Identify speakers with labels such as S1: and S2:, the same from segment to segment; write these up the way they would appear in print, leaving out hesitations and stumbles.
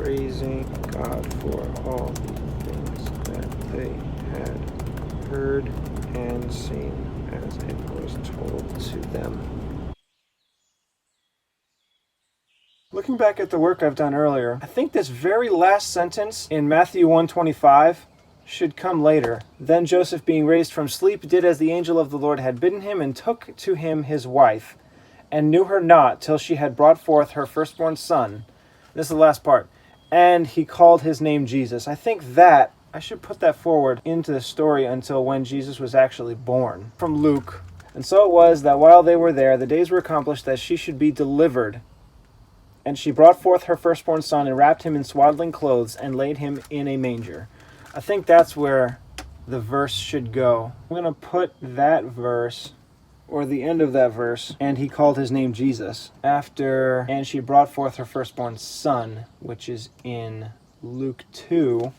S1: praising God for all the things that they had heard and seen as it was told to them. Looking back at the work I've done earlier, I think this very last sentence in Matthew 1:25 should come later. Then Joseph, being raised from sleep, did as the angel of the Lord had bidden him, and took to him his wife, and knew her not till she had brought forth her firstborn son. This is the last part. And he called his name Jesus. I think that I should put that forward into the story until when Jesus was actually born. From Luke. And so it was that while they were there, the days were accomplished that she should be delivered. And she brought forth her firstborn son, and wrapped him in swaddling clothes, and laid him in a manger. I think that's where the verse should go. I'm going to put that verse, or the end of that verse, and he called his name Jesus, after, and she brought forth her firstborn son, which is in Luke 2.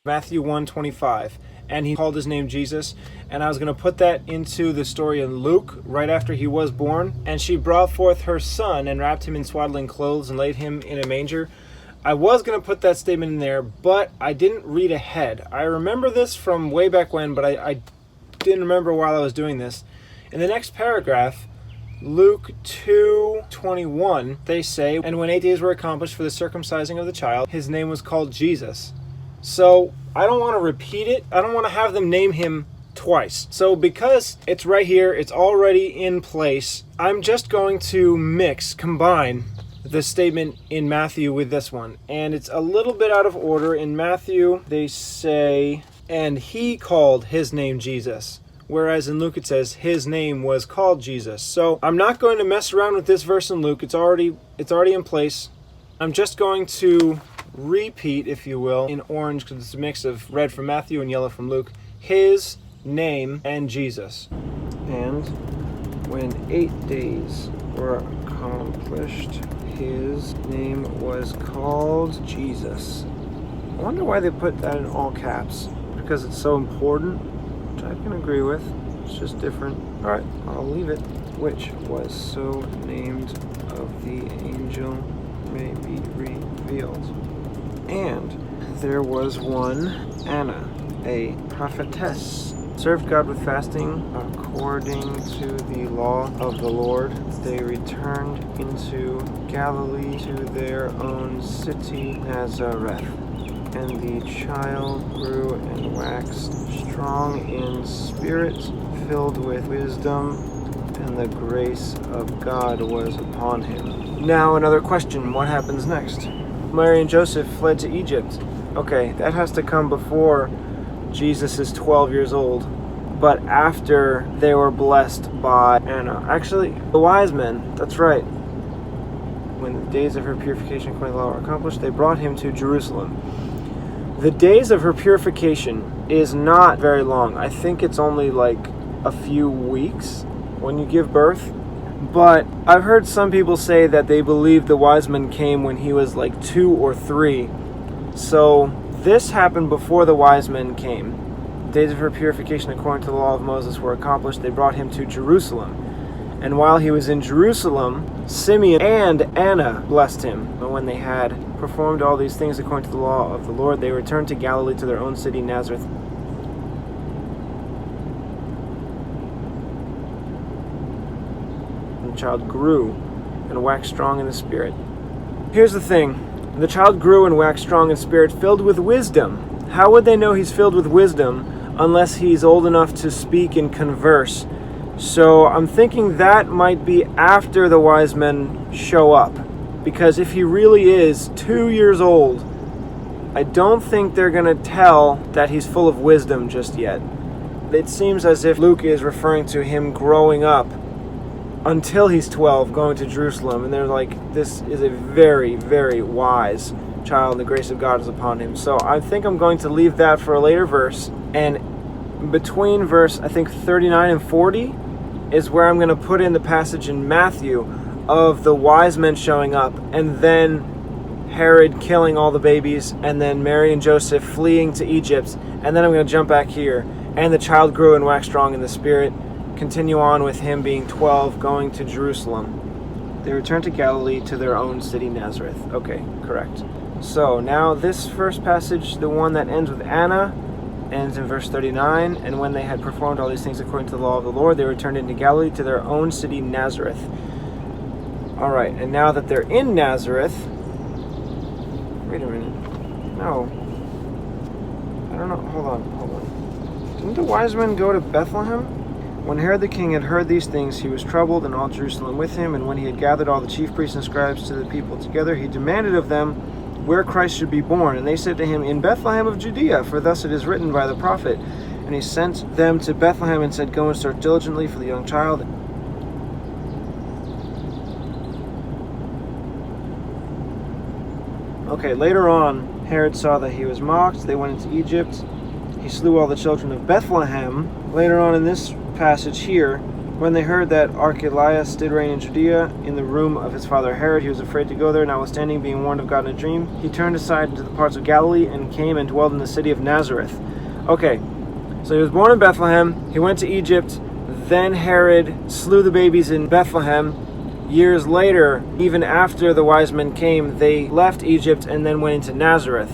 S1: Matthew 1:25, and he called his name Jesus, and I was going to put that into the story in Luke, right after he was born. And she brought forth her son, and wrapped him in swaddling clothes, and laid him in a manger. I was going to put that statement in there, but I didn't read ahead. I remember this from way back when, but I didn't remember while I was doing this. In the next paragraph, Luke 2:21, they say, and when 8 days were accomplished for the circumcising of the child, his name was called Jesus. So I don't want to repeat it. I don't want to have them name him twice. So because it's right here, it's already in place, I'm just going to combine the statement in Matthew with this one. And it's a little bit out of order. In Matthew, they say, and he called his name Jesus. Whereas in Luke it says, his name was called Jesus. So I'm not going to mess around with this verse in Luke. It's already in place. I'm just going to repeat, if you will, in orange, because it's a mix of red from Matthew and yellow from Luke, his name and Jesus. And when 8 days were accomplished, his name was called Jesus. I wonder why they put that in all caps. Because it's so important, which I can agree with. It's just different. Alright, I'll leave it. Which was so named of the angel may be revealed. And there was one, Anna, a prophetess, served God with fasting according to the law of the Lord. They returned into Galilee to their own city, Nazareth. And the child grew and waxed strong in spirit, filled with wisdom, and the grace of God was upon him. Now another question, what happens next? Mary and Joseph fled to Egypt. Okay, that has to come before Jesus is 12 years old, but after they were blessed by Anna. Actually, the wise men, that's right. When the days of her purification according to the law were accomplished, they brought him to Jerusalem. The days of her purification is not very long. I think it's only like a few weeks when you give birth. But I've heard some people say that they believe the wise men came when he was like 2 or 3. So this happened before the wise men came. The days of her purification according to the law of Moses were accomplished. They brought him to Jerusalem. And while he was in Jerusalem, Simeon and Anna blessed him. But when they had performed all these things according to the law of the Lord, they returned to Galilee to their own city, Nazareth. The child grew and waxed strong in the Spirit. Here's the thing. The child grew and waxed strong in spirit, filled with wisdom. How would they know he's filled with wisdom unless he's old enough to speak and converse? So I'm thinking that might be after the wise men show up. Because if he really is 2 years old, I don't think they're going to tell that he's full of wisdom just yet. It seems as if Luke is referring to him growing up until he's 12, going to Jerusalem. And they're like, this is a very, very wise child. The grace of God is upon him. So I think I'm going to leave that for a later verse. And between verse, I think 39 and 40 is where I'm going to put in the passage in Matthew of the wise men showing up, and then Herod killing all the babies, and then Mary and Joseph fleeing to Egypt. And then I'm going to jump back here. And the child grew and waxed strong in the Spirit. Continue on with him being 12, going to Jerusalem. They returned to Galilee, to their own city Nazareth. Okay, correct. So now this first passage, the one that ends with Anna, ends in verse 39. And when they had performed all these things according to the law of the Lord, they returned into Galilee, to their own city Nazareth. All right, and now that they're in Nazareth, wait a minute. No, I don't know. Hold on. Didn't the wise men go to Bethlehem? When Herod the king had heard these things, he was troubled, and all Jerusalem with him. And when he had gathered all the chief priests and scribes to the people together, he demanded of them where Christ should be born. And they said to him, In Bethlehem of Judea, for thus it is written by the prophet. And he sent them to Bethlehem and said, Go and search diligently for the young child. Okay, later on, Herod saw that he was mocked. They went into Egypt. He slew all the children of Bethlehem. Later on in this passage here, when they heard that Archelaus did reign in Judea in the room of his father Herod, he was afraid to go there, notwithstanding being warned of God in a dream. He turned aside into the parts of Galilee and came and dwelled in the city of Nazareth. Okay, so he was born in Bethlehem. He went to Egypt. Then Herod slew the babies in Bethlehem. Years later, even after the wise men came, they left Egypt and then went into Nazareth,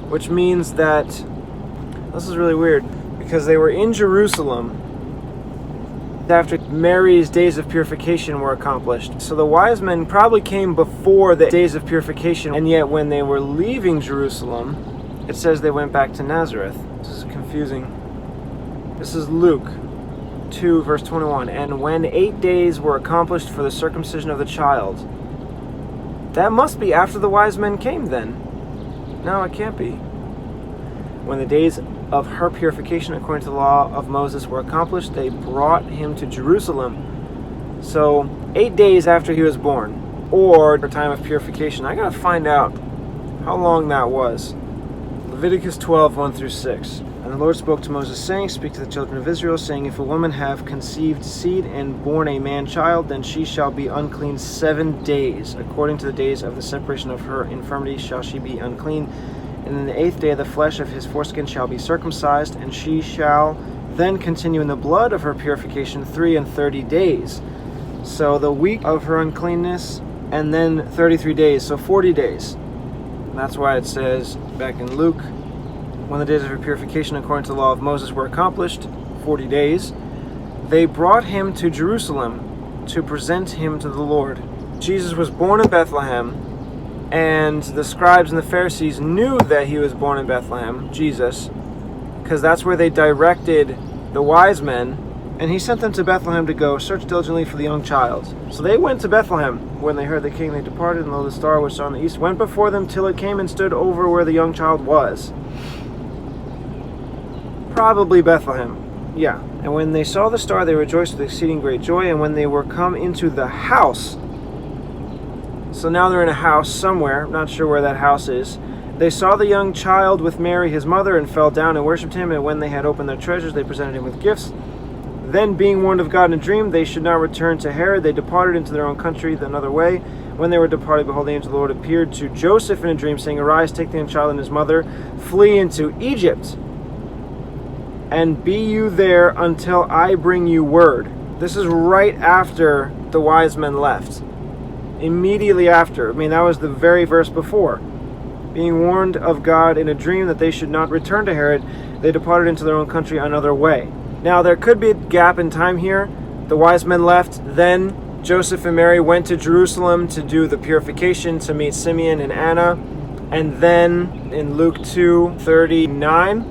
S1: which means that, this is really weird, because they were in Jerusalem after Mary's days of purification were accomplished. So the wise men probably came before the days of purification, and yet when they were leaving Jerusalem, it says they went back to Nazareth. This is confusing. This is Luke 2, verse 21. And when 8 days were accomplished for the circumcision of the child. That must be after the wise men came then. No, it can't be. When the days of her purification according to the law of Moses were accomplished, they brought him to Jerusalem. So 8 days after he was born, or the time of purification. I gotta find out how long that was. Leviticus 12, 1 through 6. And the Lord spoke to Moses, saying, Speak to the children of Israel, saying, If a woman have conceived seed and born a man child, then she shall be unclean 7 days. According to the days of the separation of her infirmity shall she be unclean. And in the 8th day the flesh of his foreskin shall be circumcised, and she shall then continue in the blood of her purification 33 days. So the week of her uncleanness, and then 33 days, so 40 days. And that's why it says back in Luke, when the days of her purification according to the law of Moses were accomplished, 40 days, they brought him to Jerusalem to present him to the Lord. Jesus was born in Bethlehem, and the scribes and the Pharisees knew that he was born in Bethlehem, Jesus, because that's where they directed the wise men, and he sent them to Bethlehem to go search diligently for the young child. So they went to Bethlehem. When they heard the king, they departed, and lo, the star which saw in the east went before them till it came and stood over where the young child was. Probably Bethlehem. Yeah. And when they saw the star, they rejoiced with exceeding great joy, and when they were come into the house, so now they're in a house somewhere, I'm not sure where that house is. They saw the young child with Mary his mother, and fell down and worshipped him. And when they had opened their treasures, they presented him with gifts. Then, being warned of God in a dream, they should not return to Herod. They departed into their own country another way. When they were departed, behold, the angel of the Lord appeared to Joseph in a dream, saying, Arise, take the young child and his mother, flee into Egypt, and be you there until I bring you word. This is right after the wise men left. Immediately after. I mean, that was the very verse before. Being warned of God in a dream that they should not return to Herod, they departed into their own country another way. Now, there could be a gap in time here. The wise men left, then Joseph and Mary went to Jerusalem to do the purification, to meet Simeon and Anna. And then in Luke 2:39,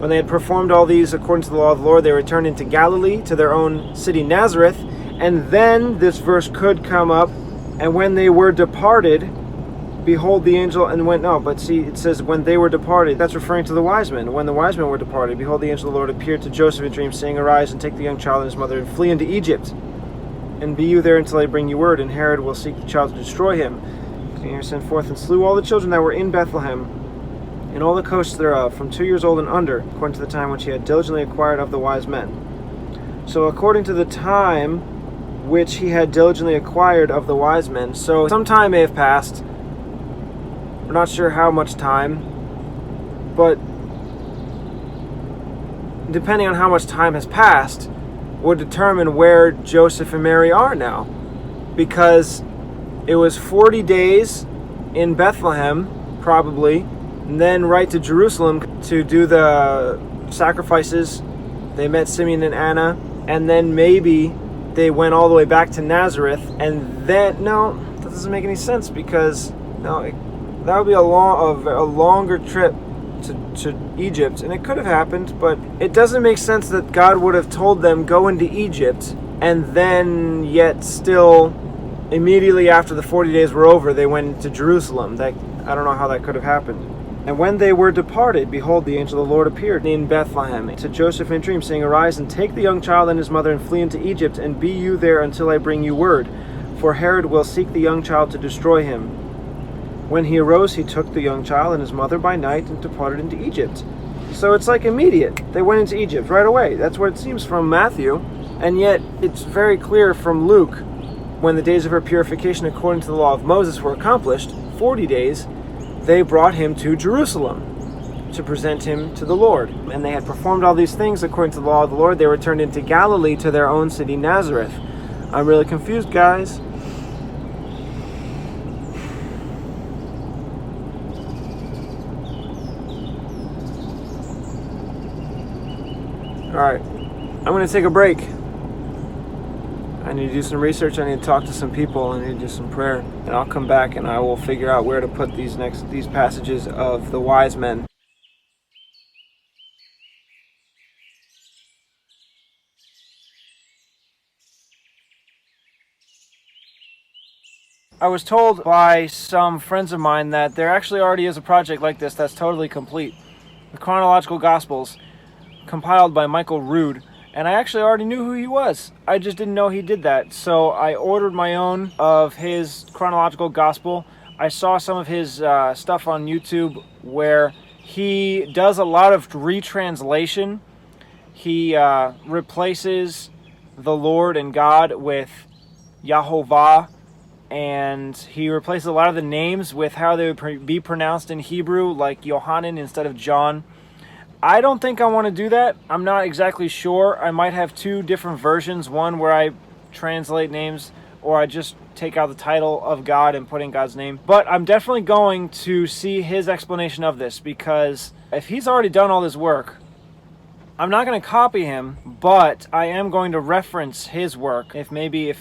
S1: when they had performed all these according to the law of the Lord, they returned into Galilee, to their own city Nazareth. And then this verse could come up, and when they were departed, behold the angel, and went, no, but see, it says when they were departed, that's referring to the wise men. When the wise men were departed, behold the angel of the Lord appeared to Joseph in a dream, saying, Arise and take the young child and his mother, and flee into Egypt, and be you there until I bring you word, and Herod will seek the child to destroy him. And he sent forth and slew all the children that were in Bethlehem, and all the coasts thereof, from 2 years old and under, according to the time which he had diligently acquired of the wise men. So according to the time which he had diligently acquired of the wise men. So some time may have passed. We're not sure how much time, but depending on how much time has passed, would determine where Joseph and Mary are now. Because It was 40 days in Bethlehem, probably, and then right to Jerusalem to do the sacrifices. They met Simeon and Anna, and then maybe they went all the way back to Nazareth, and then, no, that doesn't make any sense, because that would be a longer trip to Egypt, and it could have happened, but it doesn't make sense that God would have told them go into Egypt, and then yet still immediately after the 40 days were over they went to Jerusalem. I don't know how that could have happened. And when they were departed, behold, the angel of the Lord appeared in Bethlehem to Joseph in a dream, saying, Arise and take the young child and his mother and flee into Egypt, and be you there until I bring you word, for Herod will seek the young child to destroy him. When he arose, he took the young child and his mother by night and departed into Egypt. So it's like immediate. They went into Egypt right away. That's what it seems from Matthew. And yet it's very clear from Luke, when the days of her purification according to the law of Moses were accomplished, 40 days, they brought him to Jerusalem to present him to the Lord. And they had performed all these things according to the law of the Lord. They returned into Galilee to their own city, Nazareth. I'm really confused, guys. Alright, I'm going to take a break. I need to do some research, I need to talk to some people, I need to do some prayer. And I'll come back and I will figure out where to put these passages of the wise men. I was told by some friends of mine that there actually already is a project like this that's totally complete. The Chronological Gospels, compiled by Michael Rood, and I actually already knew who he was. I just didn't know he did that. So I ordered my own of his Chronological Gospel. I saw some of his stuff on YouTube where he does a lot of retranslation. He replaces the Lord and God with Yahovah, and he replaces a lot of the names with how they would be pronounced in Hebrew, like Yohanan instead of John. I don't think I want to do that. I'm not exactly sure. I might have two different versions, one where I translate names, or I just take out the title of God and put in God's name. But I'm definitely going to see his explanation of this, because if he's already done all this work, I'm not going to copy him, but I am going to reference his work. If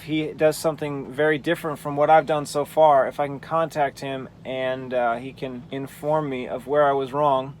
S1: he does something very different from what I've done so far, if I can contact him and he can inform me of where I was wrong,